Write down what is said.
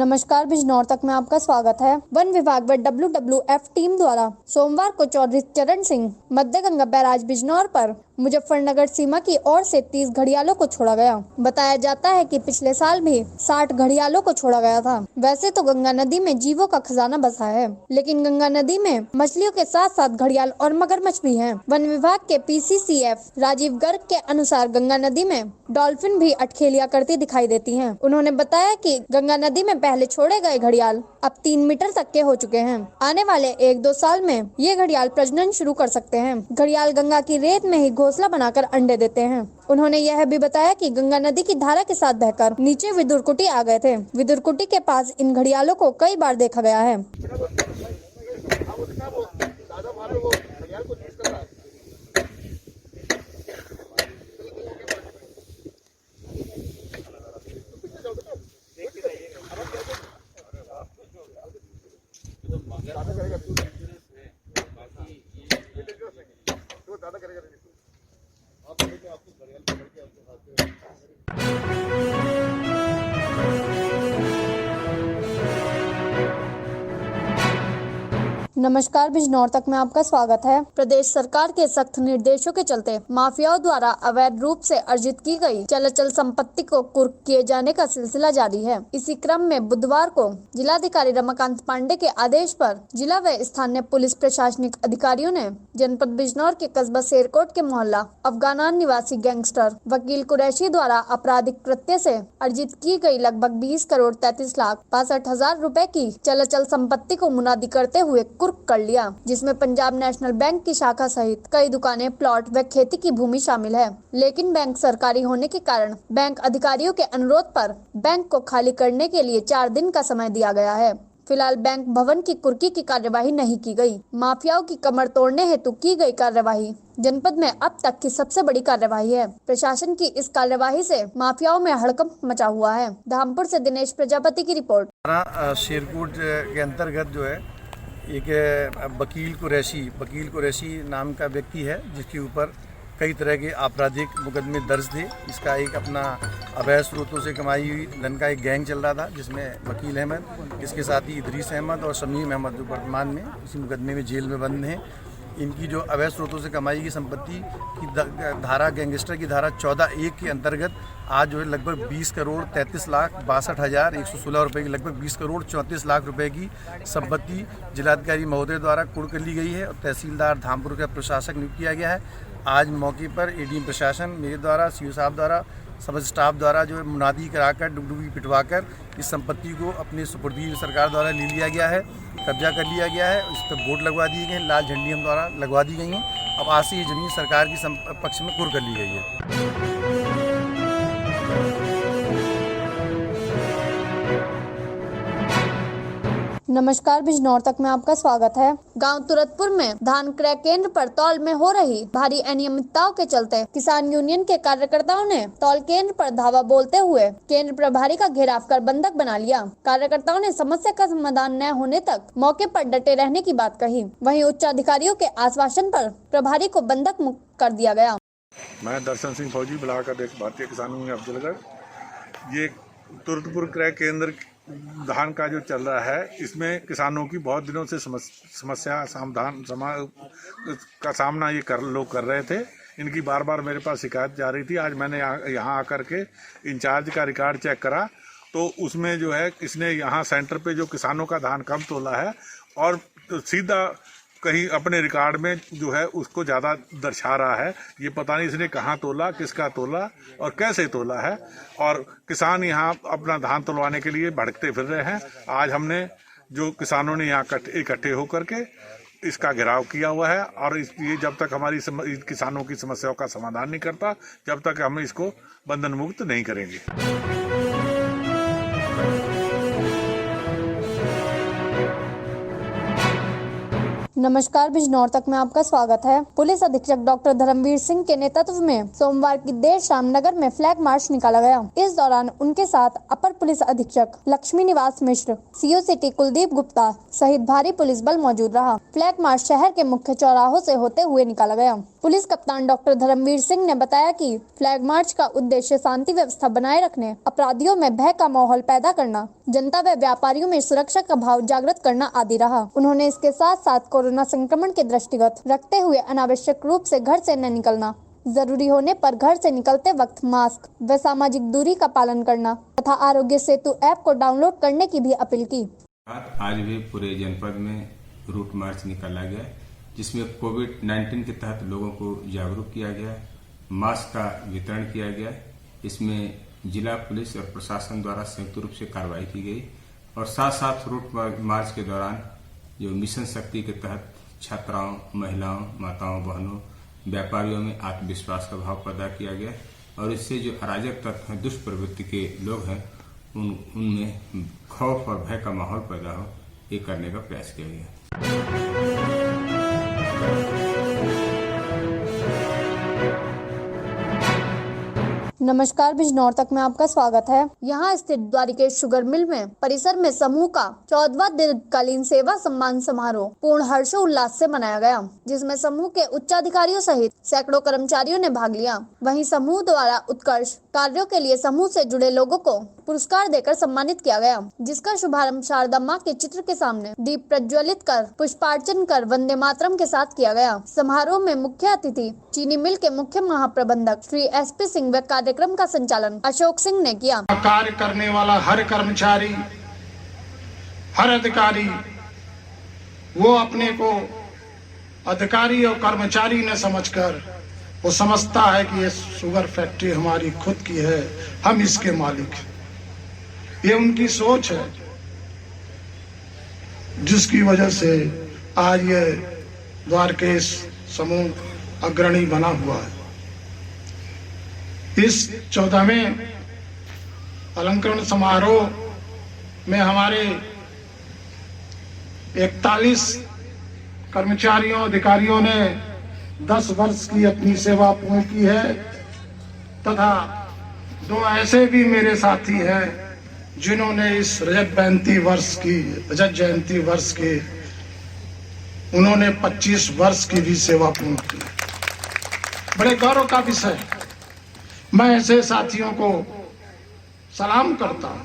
नमस्कार, बिजनौर तक में आपका स्वागत है। वन विभाग व WWF टीम द्वारा सोमवार को चौधरी चरण सिंह मध्य गंगा बैराज बिजनौर पर मुजफ्फरनगर सीमा की ओर से 30 घड़ियालों को छोड़ा गया। बताया जाता है कि पिछले साल भी 60 घड़ियालों को छोड़ा गया था। वैसे तो गंगा नदी में जीवों का खजाना बसा है, लेकिन गंगा नदी में मछलियों के साथ साथ घड़ियाल और मगरमच्छ भी हैं। वन विभाग के PCCF राजीव गर्ग के अनुसार गंगा नदी में डॉल्फिन भी अटखेलियां करती दिखाई देती हैं। उन्होंने बताया कि गंगा नदी में पहले छोड़े गए घड़ियाल अब 3 मीटर तक के हो चुके हैं। आने वाले 1-2 साल में ये घड़ियाल प्रजनन शुरू कर सकते हैं। घड़ियाल गंगा की रेत में ही घोंसला बनाकर अंडे देते हैं। उन्होंने यह भी बताया कि गंगा नदी की धारा के साथ बहकर नीचे विदुरकुटी आ गए थे। विदुरकुटी के पास इन घड़ियालों को कई बार देखा गया है। नमस्कार, बिजनौर तक में आपका स्वागत है। प्रदेश सरकार के सख्त निर्देशों के चलते माफियाओं द्वारा अवैध रूप से अर्जित की गई चल संपत्ति को कुर्क किए जाने का सिलसिला जारी है। इसी क्रम में बुधवार को जिलाधिकारी रमाकांत पांडे के आदेश पर जिला व स्थानीय पुलिस प्रशासनिक अधिकारियों ने जनपद बिजनौर के कस्बा शेरकोट के मोहल्ला अफगानान निवासी गैंगस्टर वकील कुरैशी द्वारा आपराधिक कृत्य से अर्जित की गई लगभग 20 करोड़ 33 लाख 62 हजार रुपए की चल संपत्ति को मुनादी करते हुए कुर्क कर लिया, जिसमें पंजाब नेशनल बैंक की शाखा सहित कई दुकानें, प्लॉट व खेती की भूमि शामिल है। लेकिन बैंक सरकारी होने के कारण बैंक अधिकारियों के अनुरोध पर बैंक को खाली करने के लिए 4 दिन का समय दिया गया है। फिलहाल बैंक भवन की कुर्की की कार्यवाही नहीं की गई। माफियाओं की कमर तोड़ने हेतु की गई कार्यवाही जनपद में अब तक की सबसे बड़ी कार्यवाही है। प्रशासन की इस कार्यवाही से माफियाओं में हड़कंप मचा हुआ है। धामपुर से दिनेश प्रजापति की रिपोर्ट। शेरकोट के अंतर्गत जो है एक वकील कुरैशी नाम का व्यक्ति है, जिसके ऊपर कई तरह के आपराधिक मुकदमे दर्ज थे। इसका एक अपना अवैध स्रोतों से कमाई हुई धन का एक गैंग चल रहा था, जिसमें वकील अहमद, इसके साथ ही इदरीस अहमद और शमीम अहमद जो वर्तमान में इसी मुकदमे में जेल में बंद हैं। इनकी जो अवैध स्रोतों से कमाई की संपत्ति की धारा गैंगस्टर की धारा 14(1) के अंतर्गत आज जो है लगभग 20 करोड़ 33 लाख 62 हजार 116 रुपये की लगभग 20 करोड़ 34 लाख रुपए की संपत्ति जिलाधिकारी महोदय द्वारा कुर्क कर ली गई है और तहसीलदार धामपुर का प्रशासक नियुक्त किया गया है। आज मौके पर ADM प्रशासन मेरे द्वारा CO साहब द्वारा समस्त स्टाफ द्वारा जो है मुनादी कराकर डुगडुगी पिटवाकर इस संपत्ति को अपने सुपुर्दी सरकार द्वारा ले लिया गया है, कब्जा कर लिया गया है। इस पर बोर्ड लगवा दिए गए हैं, लाल झंडी हम द्वारा लगवा दी गई हैं। अब आज से ये जमीन सरकार की पक्ष में कुर्क कर ली गई है। नमस्कार, बिजनौर तक में आपका स्वागत है। गांव तुरतपुर में धान क्रय केंद्र पर तौल में हो रही भारी अनियमितताओं के चलते किसान यूनियन के कार्यकर्ताओं ने तौल केंद्र पर धावा बोलते हुए केंद्र प्रभारी का घेराव कर बंधक बना लिया। कार्यकर्ताओं ने समस्या का समाधान न होने तक मौके पर डटे रहने की बात कही। वहीं उच्च अधिकारियों के आश्वासन पर प्रभारी को बंधक मुक्त कर दिया गया। मैं दर्शन सिंह फौजी बुलाकर भारतीय किसान यूनियन अफजलगढ़। ये तुरतपुर क्रय केंद्र धान का जो चल रहा है, इसमें किसानों की बहुत दिनों से समस्या का सामना ये लोग कर रहे थे। इनकी बार बार मेरे पास शिकायत जा रही थी। आज मैंने यहाँ आकर के इंचार्ज का रिकॉर्ड चेक करा, तो उसमें जो है इसने यहाँ सेंटर पे जो किसानों का धान कम तोला है और सीधा कहीं अपने रिकॉर्ड में जो है उसको ज़्यादा दर्शा रहा है। ये पता नहीं इसने कहाँ तोला, किसका तोला और कैसे तोला है। और किसान यहाँ अपना धान तोलवाने के लिए भड़कते फिर रहे हैं। आज हमने जो किसानों ने यहाँ इकट्ठे होकर के इसका घेराव किया हुआ है और ये जब तक हमारी किसानों की समस्याओं का समाधान नहीं करता, जब तक हम इसको बंधन मुक्त नहीं करेंगे। नमस्कार, बिजनौर तक में आपका स्वागत है। पुलिस अधीक्षक डॉक्टर धर्मवीर सिंह के नेतृत्व में सोमवार की देर शाम नगर में फ्लैग मार्च निकाला गया। इस दौरान उनके साथ अपर पुलिस अधीक्षक लक्ष्मी निवास मिश्र, CO सिटी कुलदीप गुप्ता सहित भारी पुलिस बल मौजूद रहा। फ्लैग मार्च शहर के मुख्य चौराहों से होते हुए निकाला गया। पुलिस कप्तान डॉक्टर धर्मवीर सिंह ने बताया कि फ्लैग मार्च का उद्देश्य शांति व्यवस्था बनाए रखने, अपराधियों में भय का माहौल पैदा करना, जनता व व्यापारियों में सुरक्षा का भाव जागृत करना आदि रहा। उन्होंने इसके साथ साथ कोरोना संक्रमण के दृष्टिगत रखते हुए अनावश्यक रूप से घर से न निकलना, जरूरी होने पर घर से निकलते वक्त मास्क व सामाजिक दूरी का पालन करना तथा आरोग्य सेतु ऐप को डाउनलोड करने की भी अपील की। आज भी पूरे जनपद में रूट मार्च निकाला गया, जिसमें कोविड-19 के तहत लोगों को जागरूक किया गया, मास्क का वितरण किया गया। इसमें जिला पुलिस और प्रशासन द्वारा संयुक्त रूप से कार्रवाई की गई और साथ साथ रूट मार्च के दौरान जो मिशन शक्ति के तहत छात्राओं, महिलाओं, माताओं, बहनों, व्यापारियों में आत्मविश्वास का भाव पैदा किया गया और इससे जो अराजक तत्व हैं, दुष्प्रवृत्ति के लोग हैं, उनमें खौफ और भय का माहौल पैदा हो, ये करने का प्रयास किया गया। नमस्कार, बिजनौर तक में आपका स्वागत है। यहाँ स्थित द्वारिकेश शुगर मिल में परिसर में समूह का 14वां दीर्घकालीन सेवा सम्मान समारोह पूर्ण हर्षोल्लास से मनाया गया, जिसमें समूह के उच्चाधिकारियों सहित सैकड़ों कर्मचारियों ने भाग लिया। वहीं समूह द्वारा उत्कृष्ट कार्यों के लिए समूह से जुड़े लोगों को पुरस्कार देकर सम्मानित किया गया, जिसका शुभारंभ शारदा मां के चित्र के सामने दीप प्रज्वलित कर पुष्पार्चन कर वंदे मातरम के साथ किया गया। समारोह में मुख्य अतिथि चीनी मिल के मुख्य महाप्रबंधक श्री SP सिंह व कार्यक्रम का संचालन अशोक सिंह ने किया। कार्य करने वाला हर कर्मचारी, हर अधिकारी वो अपने को अधिकारी और कर्मचारी न समझकर वो समझता है कि ये शुगर फैक्ट्री हमारी खुद की है, हम इसके मालिक हैं। ये उनकी सोच है, जिसकी वजह से आज ये द्वारकेश समूह अग्रणी बना हुआ है। इस 14वें अलंकरण समारोह में हमारे 41 कर्मचारियों, अधिकारियों ने 10 वर्ष की अपनी सेवा पूर्ण की है तथा 2 ऐसे भी मेरे साथी हैं जिन्होंने इस रजत जयंती वर्ष की उन्होंने 25 वर्ष की भी सेवा पूर्ण की। बड़े गौरव का विषय। मैं ऐसे साथियों को सलाम करता हूं।